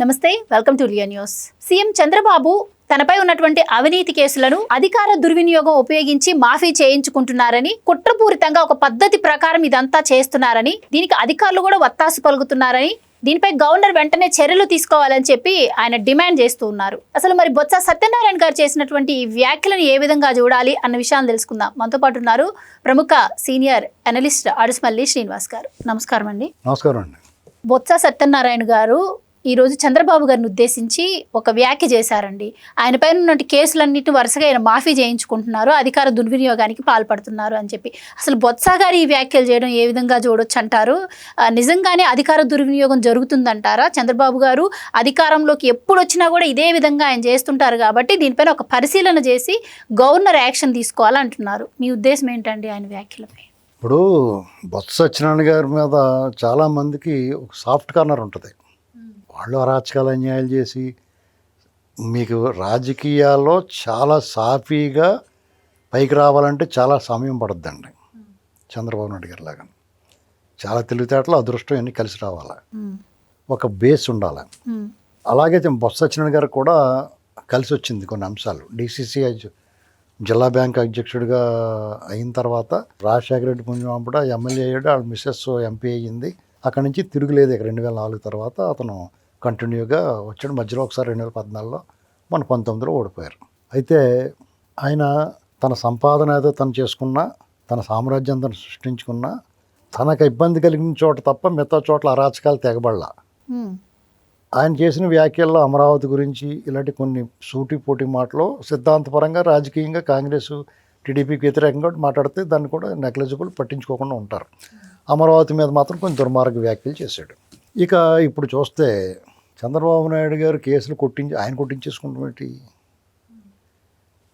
నమస్తే, welcome to లియా news. CM Chandrababu తనపై ఉన్నటువంటి అవినీతి కేసులను అధికార దుర్వినియోగం ఉపయోగించి మాఫీ చేయించుకుంటున్నారని, కుట్రపూరితంగా ఒక పద్ధతి ప్రకారం ఇదంతా చేస్తున్నారని, దీనికి అధికారులు కూడా వత్తాసు పలుకుతున్నారని, దీనిపై గవర్నర్ వెంటనే చర్యలు తీసుకోవాలని చెప్పి ఆయన డిమాండ్ చేస్తూ ఉన్నారు. అసలు మరి బొత్స సత్యనారాయణ గారు చేసినటువంటి ఈ వ్యాఖ్యలను ఏ విధంగా చూడాలి అన్న విషయాన్ని తెలుసుకుందాం. మనతో పాటు ఉన్నారు ప్రముఖ సీనియర్ అనలిస్ట్ అడుసుమల్లి శ్రీనివాస్ గారు. నమస్కారం అండి. నమస్కారం అండి. బొత్స సత్యనారాయణ గారు ఈరోజు చంద్రబాబు గారిని ఉద్దేశించి ఒక వ్యాఖ్య చేశారండి. ఆయన పైన ఉన్నటువంటి కేసులన్నింటినీ వరుసగా ఆయన మాఫీ చేయించుకుంటున్నారు, అధికార దుర్వినియోగానికి పాల్పడుతున్నారు అని చెప్పి. అసలు బొత్స గారు ఈ వ్యాఖ్యలు చేయడం ఏ విధంగా చూడొచ్చు అంటారు? నిజంగానే అధికార దుర్వినియోగం జరుగుతుందంటారా? చంద్రబాబు గారు అధికారంలోకి ఎప్పుడు వచ్చినా కూడా ఇదే విధంగా ఆయన చేస్తుంటారు కాబట్టి దీనిపైన ఒక పరిశీలన చేసి గవర్నర్ యాక్షన్ తీసుకోవాలంటున్నారు. మీ ఉద్దేశం ఏంటండి ఆయన వ్యాఖ్యలపై? ఇప్పుడు బొత్స సత్యనారాయణ గారి మీద చాలామందికి ఒక సాఫ్ట్ కార్నర్ ఉంటుంది. వాళ్ళు అరాచకాలు అన్యాయాలు చేసి మీకు రాజకీయాల్లో చాలా సాఫీగా పైకి రావాలంటే చాలా సమయం పడుద్దండి. చంద్రబాబు నాయుడు గారి లాగా చాలా తెలివితేటలు అదృష్టం అన్నీ కలిసి రావాలి, ఒక బేస్ ఉండాలి. అలాగే బొత్స సత్యనారాయణ గారు కూడా కలిసి వచ్చింది కొన్ని అంశాలు. డిసిసి జిల్లా బ్యాంక్ అధ్యక్షుడిగా అయిన తర్వాత రాజశేఖర రెడ్డి పుణ్యమాంపుడ ఎమ్మెల్యే అయ్యాడు, వాళ్ళ మిస్సెస్ ఎంపీ అయ్యింది. అక్కడి నుంచి తిరుగులేదు. ఇక 2004 తర్వాత అతను కంటిన్యూగా వచ్చాడు. మధ్యలో ఒకసారి 2014లో మన 19లో ఓడిపోయారు. అయితే ఆయన తన సంపాదన ఏదో తను చేసుకున్న, తన సామ్రాజ్యం తను సృష్టించుకున్న, తనకు ఇబ్బంది కలిగిన చోట తప్ప మిగతా చోట్ల అరాచకాలు తెగబడలా. ఆయన చేసిన వ్యాఖ్యల్లో అమరావతి గురించి ఇలాంటి కొన్ని సూటిపోటి మాటలు సిద్ధాంతపరంగా రాజకీయంగా కాంగ్రెస్ టీడీపీకి వ్యతిరేకంగా మాట్లాడితే దాన్ని కూడా నెగ్లిజిబుల్ పట్టించుకోకుండా ఉంటారు. అమరావతి మీద మాత్రం కొంచెం దుర్మార్గ వ్యాఖ్యలు చేశాడు. ఇక ఇప్పుడు చూస్తే చంద్రబాబు నాయుడు గారు కేసులు ఆయన కొట్టించేసుకుంటామేంటి?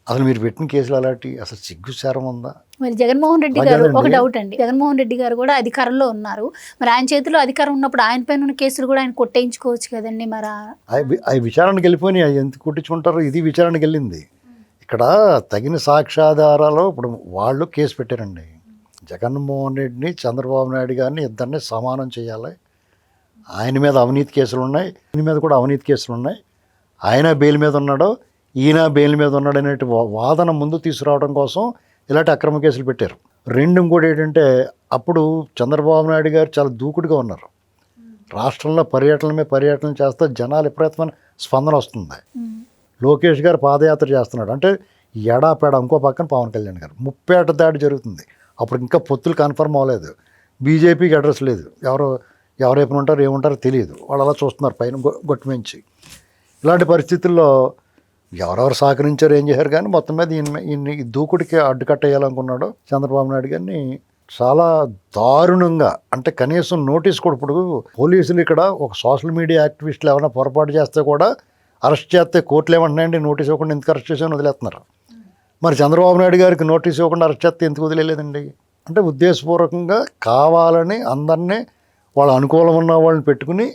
అసలు మీరు పెట్టిన కేసులు అలాంటి అసలు సిగ్గుసారం ఉందా? మరి జగన్మోహన్ రెడ్డి గారు ఒక డౌట్ అండి. జగన్మోహన్ రెడ్డి గారు కూడా అధికారంలో ఉన్నారు. మరి ఆయన చేతిలో అధికారం ఉన్నప్పుడు ఆయన పైన ఉన్న కేసులు కూడా ఆయన కొట్టేయించుకోవచ్చు కదండి. మరి అవి విచారణకు వెళ్ళిపోయి అవి ఎంత కొట్టించుకుంటారు? ఇది విచారణకు వెళ్ళింది. ఇక్కడ తగిన సాక్ష్యాధారాలు ఇప్పుడు వాళ్ళు కేసు పెట్టారండి. జగన్మోహన్ రెడ్డిని, చంద్రబాబు నాయుడు గారిని ఇద్దరిని సమానం చేయాలి. ఆయన మీద అవినీతి కేసులు ఉన్నాయి, ఈయన మీద కూడా అవినీతి కేసులు ఉన్నాయి. ఆయన బెయిల్ మీద ఉన్నాడు, ఈయన బెయిల్ మీద ఉన్నాడు అనే వాదన ముందు తీసుకురావడం కోసం ఇలాంటి అక్రమ కేసులు పెట్టారు. ఇంకోటి ఏంటంటే అప్పుడు చంద్రబాబు నాయుడు గారు చాలా దూకుడుగా ఉన్నారు. రాష్ట్రంలో పర్యటన చేస్తే జనాలు విపరీతమైన స్పందన వస్తుంది. లోకేష్ గారు పాదయాత్ర చేస్తున్నాడు అంటే ఎడాపేడ. ఇంకో పక్కన పవన్ కళ్యాణ్ గారు 30 ఏట దాడి జరుగుతుంది. అప్పుడు ఇంకా పొత్తులు కన్ఫర్మ్ అవ్వలేదు. బీజేపీకి అడ్రస్ లేదు. ఎవరైపు ఉంటారు ఏముంటారో తెలియదు. వాళ్ళు అలా చూస్తున్నారు పైన గొట్టుమించి. ఇలాంటి పరిస్థితుల్లో ఎవరెవరు సహకరించారు ఏం చేశారు కానీ మొత్తం మీద ఈయన్ని దూకుడికి అడ్డుకట్టేయాలనుకున్నాడు చంద్రబాబు నాయుడు గారిని. చాలా దారుణంగా, అంటే కనీసం నోటీస్ కూడా. ఇప్పుడు పోలీసులు ఇక్కడ ఒక సోషల్ మీడియా యాక్టివిస్టులు ఏమైనా పొరపాటు చేస్తే కూడా అరెస్ట్ చేస్తే కోర్టులు ఏమంటున్నాయండి, నోటీస్ ఇవ్వకుండా ఎందుకు అరెస్ట్ చేసి వదిలేస్తున్నారు. మరి చంద్రబాబు నాయుడు గారికి నోటీస్ ఇవ్వకుండా అరెస్ట్ చేస్తే ఎందుకు వదిలేదండి? అంటే ఉద్దేశపూర్వకంగా కావాలని అందరినీ వాళ్ళ అనుకూలం ఉన్న వాళ్ళని పెట్టుకుని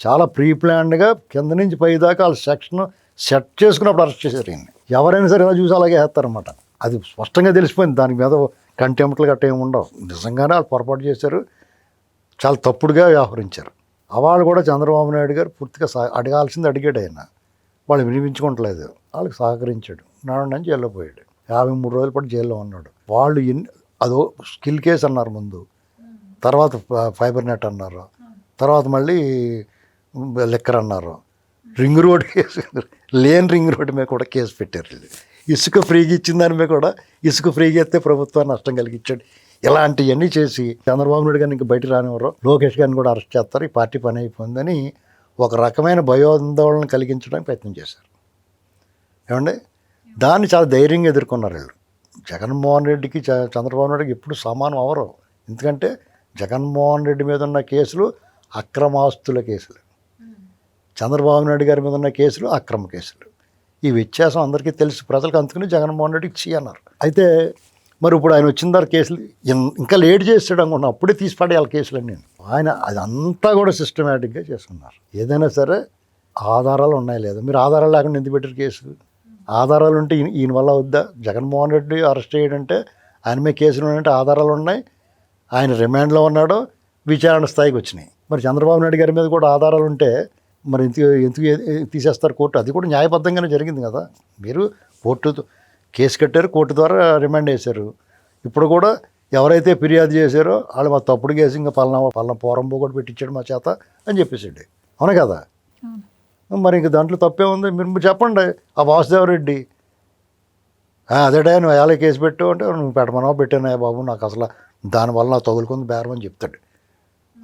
చాలా ప్రీ ప్లాన్డ్గా కింద నుంచి పై దాకా వాళ్ళ సెక్షన్ సెట్ చేసుకున్నప్పుడు అరెస్ట్ చేశారు. ఎవరైనా సరే ఎలా చూసి అలాగే వేస్తారనమాట. అది స్పష్టంగా తెలిసిపోయింది. దాని మీద కంటెంప్ట్లు గట్ట ఏమి ఉండవు. నిజంగానే వాళ్ళు పొరపాటు చేశారు, చాలా తప్పుడుగా వ్యవహరించారు. వాళ్ళు కూడా చంద్రబాబు నాయుడు గారు పూర్తిగా అడగాల్సింది అడిగాడు. ఆయన వాళ్ళు వినిపించుకోవట్లేదు, వాళ్ళకి సహకరించాడు. నాడు నుంచి జైల్లో పోయాడు. 53 రోజుల పాటు జైల్లో ఉన్నాడు. వాళ్ళు అదో స్కిల్ కేసు అన్నారు ముందు, తర్వాత ఫైబర్ నెట్ అన్నారు, తర్వాత మళ్ళీ లిక్కర్ అన్నారు. రింగ్ రోడ్ కేసు, లేని రింగ్ రోడ్డు మీద కూడా కేసు పెట్టారు. ఇసుక ఫ్రీగా ఇచ్చిన దాని మీద కూడా ఇసుక ఫ్రీగా ఇస్తే ప్రభుత్వాన్ని నష్టం కలిగించాడు. ఇలాంటివన్నీ చేసి చంద్రబాబు నాయుడు గారిని ఇంకా బయట రానివ్వరు, లోకేష్ గారిని కూడా అరెస్ట్ చేస్తారు, ఈ పార్టీ పని అయిపోయిందని ఒక రకమైన భయోందోళన కలిగించడానికి ప్రయత్నం చేశారు. ఏమండి, దాన్ని చాలా ధైర్యంగా ఎదుర్కొన్నారు వీళ్ళు. జగన్మోహన్ రెడ్డికి చంద్రబాబు నాయుడుకి ఎప్పుడు సమానం అవరు. ఎందుకంటే జగన్మోహన్ రెడ్డి మీద ఉన్న కేసులు అక్రమాస్తుల కేసులు, చంద్రబాబు నాయుడు గారి మీద ఉన్న కేసులు అక్రమ కేసులు. ఈ వ్యత్యాసం అందరికీ తెలుసు, ప్రజలకు. అందుకని జగన్మోహన్ రెడ్డికి చీ అన్నారు. అయితే మరి ఇప్పుడు ఆయన వచ్చిన తర్వాత కేసులు ఇంకా లేట్ చేస్తాడు అనుకున్నా, అప్పుడే తీసి పడేయాలి కేసులన్నీ. ఆయన అదంతా కూడా సిస్టమేటిక్గా చేసుకున్నారు. ఏదైనా సరే ఆధారాలు ఉన్నాయి లేదా, మీరు ఆధారాలు లేకుండా ఎందుకు పెట్టారు కేసు? ఆధారాలు ఉంటే ఈయన వల్ల వద్దా? జగన్మోహన్ రెడ్డి అరెస్ట్ చేయడంటే, ఆయన మీద కేసులు ఉన్నాయంటే ఆధారాలు ఉన్నాయి, ఆయన రిమాండ్లో ఉన్నాడు, విచారణ స్థాయికి వచ్చినాయి. మరి చంద్రబాబు నాయుడు గారి మీద కూడా ఆధారాలు ఉంటే మరి ఎందుకు తీసేస్తారు కోర్టు? అది కూడా న్యాయబద్ధంగానే జరిగింది కదా. మీరు కోర్టు కేసు కట్టారు, కోర్టు ద్వారా రిమాండ్ వేశారు. ఇప్పుడు కూడా ఎవరైతే ఫిర్యాదు చేశారో వాళ్ళు మా తప్పుడు కేసు ఇంకా పలానా పోరంబో కూడా పెట్టించాడు మా చేత అని చెప్పేసాడు. అవునా కదా? మరి ఇంక దాంట్లో తప్పే ఉంది. మీరు చెప్పండి. ఆ వాసుదేవరెడ్డి అదేడా నువ్వు ఎలా కేసు పెట్టావు అంటే నువ్వు పెట్టమన్నావు, పెట్టానా బాబు, నాకు అసలు దానివల్ల నాకు తగులుకుంది బేరం అని చెప్తాడు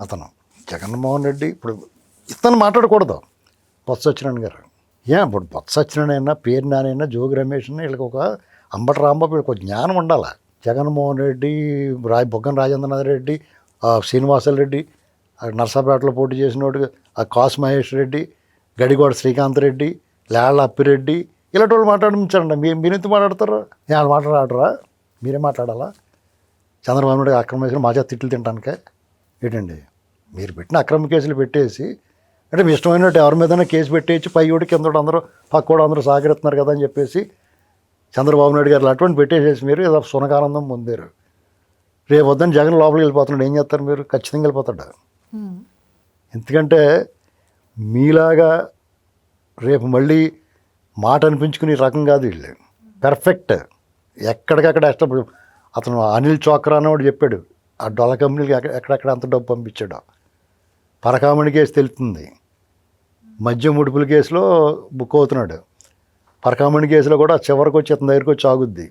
అతను. జగన్మోహన్ రెడ్డి ఇప్పుడు ఇతను మాట్లాడకూడదు. బొత్స సత్యనారాయణ గారు ఇప్పుడు బొత్స సత్యనారాయణ, పేరు నానైనా, జోగి రమేష్ వీళ్ళకి ఒక అంబటి రాంబాబు వీళ్ళకి ఒక జ్ఞానం ఉండాలి. జగన్మోహన్ రెడ్డి, బొగ్గన రాజేంద్రనాథ్ రెడ్డి, శ్రీనివాసల్ రెడ్డి, నర్సాపేటలో పోటీ చేసినోడు కాసు మహేష్ రెడ్డి, గడిగోడ శ్రీకాంత్ రెడ్డి, లేళ్ల అప్పిరెడ్డి, ఇలాంటి వాళ్ళు మాట్లాడించండి. మీరు ఎందుకు మాట్లాడతారు? వాళ్ళు మాట్లాడరా? మీరే మాట్లాడాలా? చంద్రబాబు నాయుడు అక్రమ కేసులు మా చేత తిట్లు తినడానికే ఏంటండి? మీరు పెట్టిన అక్రమ కేసులు పెట్టేసి అంటే మీ ఇష్టమైనట్టు ఎవరి మీదైనా కేసు పెట్టేసి పై ఓడి కింద అందరూ పక్కోడు అందరూ సహకరిస్తున్నారు కదా అని చెప్పేసి చంద్రబాబు నాయుడు గారు అటువంటి పెట్టేసేసి మీరు ఏదో సునకానందం పొందారు. రేపు వద్దని జగన్ లోపలికి వెళ్ళిపోతున్నాడు. ఏం చేస్తారు మీరు? ఖచ్చితంగా వెళ్ళిపోతాడు. ఎందుకంటే మీలాగా రేపు మళ్ళీ మాట అనిపించుకునే రకం కాదు వీళ్ళు. పెర్ఫెక్ట్ ఎక్కడికక్కడ ఇష్టపడు. అతను అనిల్ చోక్రా అనేవాడు చెప్పాడు ఆ డొల్ల కంపెనీకి ఎక్కడెక్కడ అంత డబ్బు పంపించాడు. పరకామణి కేసు తెలుస్తుంది, మద్యం ముడుపుల కేసులో బుక్ అవుతున్నాడు. పరకామణి కేసులో కూడా చివరికి వచ్చి ఇతని దగ్గరికి వచ్చి ఆగుద్ది.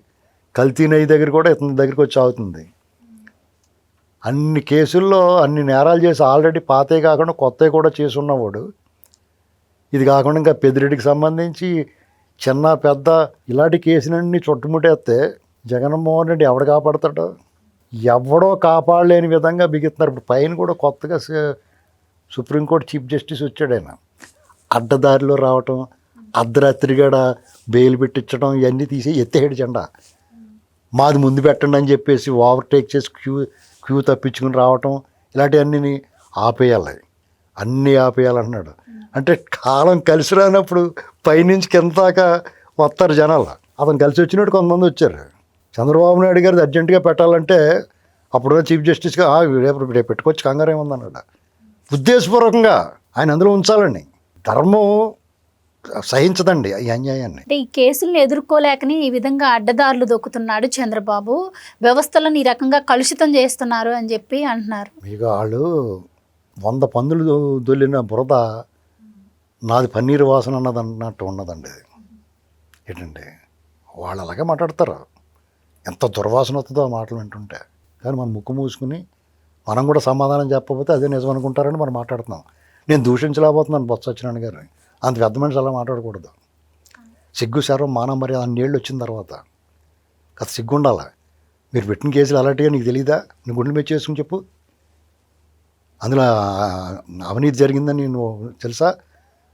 కల్తీ నెయ్యి దగ్గర కూడా ఇతని దగ్గరికి వచ్చి ఆగుతుంది. అన్ని కేసుల్లో అన్ని నేరాలు చేసి ఆల్రెడీ పాతే కాకుండా కొత్తవి కూడా చేసి ఉన్నవాడు. ఇది కాకుండా ఇంకా పెద్దిరెడ్డికి సంబంధించి చిన్న పెద్ద ఇలాంటి కేసులన్నీ చుట్టుముట్టేస్తే జగన్మోహన్ రెడ్డి ఎవడు కాపాడతాడు? ఎవడో కాపాడలేని విధంగా బిగుతున్నారు. ఇప్పుడు పైన కూడా కొత్తగా సుప్రీంకోర్టు చీఫ్ జస్టిస్ వచ్చాడు. ఆయన అడ్డదారిలో రావటం, అర్ధరాత్రిగడ బెయిల్ పెట్టించడం, ఇవన్నీ తీసి ఎత్తేడు జెండా. మాది ముందు పెట్టండి అని చెప్పేసి ఓవర్టేక్ చేసి క్యూ తప్పించుకుని రావటం, ఇలాంటివన్నీ ఆపేయాలి. అన్నీ ఆపేయాలంటున్నాడు. అంటే కాలం కలిసి రానప్పుడు పైనుంచి కింద దాకా వస్తారు జనాలు. అతను కలిసి వచ్చినట్టు కొంతమంది వచ్చారు. చంద్రబాబు నాయుడు గారిది అర్జెంటుగా పెట్టాలంటే అప్పుడున్న చీఫ్ జస్టిస్గా రేపు పెట్టుకొచ్చి కంగారు ఏముందన్నాడు. ఉద్దేశపూర్వకంగా ఆయన అందులో ఉంచాలండి. ధర్మం సహించదండి ఈ అన్యాయాన్ని. అంటే ఈ కేసులను ఎదుర్కోలేకని ఈ విధంగా అడ్డదారులు దొక్కుతున్నాడు చంద్రబాబు, వ్యవస్థలను ఈ రకంగా కలుషితం చేస్తున్నారు అని చెప్పి అంటున్నారు. మీకు వాళ్ళు 100 పందులు దొల్లిన బురద నాది పన్నీరు వాసన అన్నట్టు ఉన్నదండి. ఏంటండి వాళ్ళు అలాగే మాట్లాడతారు. ఎంత దుర్వాసన వస్తుందో ఆ మాటలు వింటుంటే. కానీ మనం ముక్కు మూసుకుని మనం కూడా సమాధానం చెప్పకపోతే అదే నిజం అనుకుంటారని మనం మాట్లాడుతున్నాం. నేను దూషించలేకపోతున్నాను బొత్స సత్యనారాయణ గారిని. అంత పెద్ద మనిషి అలా మాట్లాడకూడదు. సిగ్గు శరం మానం మరి అన్నేళ్ళు వచ్చిన తర్వాత కథ సిగ్గు ఉండాలి. మీరు పెట్టిన కేసులు అలాంటిగా నీకు తెలీదా? నీ గుండెల మీద చేసుకుని చెప్పు. అందులో అవినీతి జరిగిందని నువ్వు తెలుసా?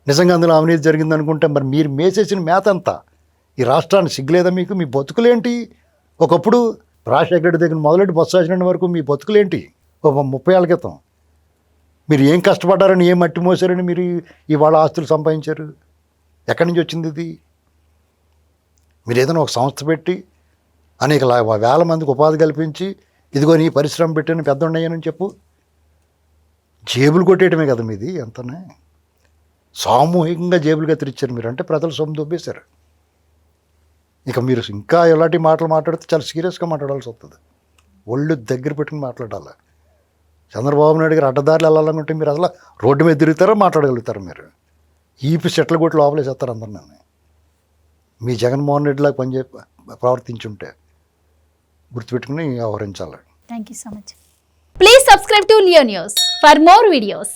నిజంగా అందులో అవినీతి జరిగింది అనుకుంటే మరి మీరు మేసేసిన మేత అంతా ఈ రాష్ట్రాన్ని సిగ్గులేదా మీకు? మీ బతుకులేంటి? ఒకప్పుడు రాజశేఖర రెడ్డి దగ్గర మొదలెట్టి బొత్స సత్యనారాయణ వరకు మీ బతుకులేంటి? ఒక 30 ఏళ్ళ క్రితం మీరు ఏం కష్టపడ్డారని, ఏం మట్టి మోసారని మీరు ఇవాళ ఆస్తులు సంపాదించారు? ఎక్కడి నుంచి వచ్చింది ఇది? మీరు ఏదైనా ఒక సంస్థ పెట్టి అనేక వేల మందికి ఉపాధి కల్పించి ఇదిగో నీ పరిశ్రమ పెట్టిన పెద్ద ఉన్నాయని చెప్పు. జేబులు కొట్టేయటమే కదా మీది. ఎంతనే సామూహికంగా జేబులు కత్తిరించారు మీరు. అంటే ప్రజలు సొమ్ము దొబ్బేశారు. ఇక మీరు ఇంకా ఎలాంటి మాటలు మాట్లాడితే చాలా సీరియస్గా మాట్లాడాల్సి వస్తుంది. ఒళ్ళు దగ్గర పెట్టుకుని మాట్లాడాలి. చంద్రబాబు నాయుడు గారు అడ్డదారులు వెళ్ళాలనుకుంటే మీరు అసలు రోడ్డు మీద తిరుగుతారో మాట్లాడగలుగుతారు? మీరు ఈపి సెట్లు కొట్టి లోపలేసేస్తారు అందరినీ. మీ జగన్మోహన్ రెడ్డిలాగా ప్రవర్తించుంటే గుర్తుపెట్టుకుని వ్యవహరించాలి. Thank you so much. Please subscribe to Leo news for more videos.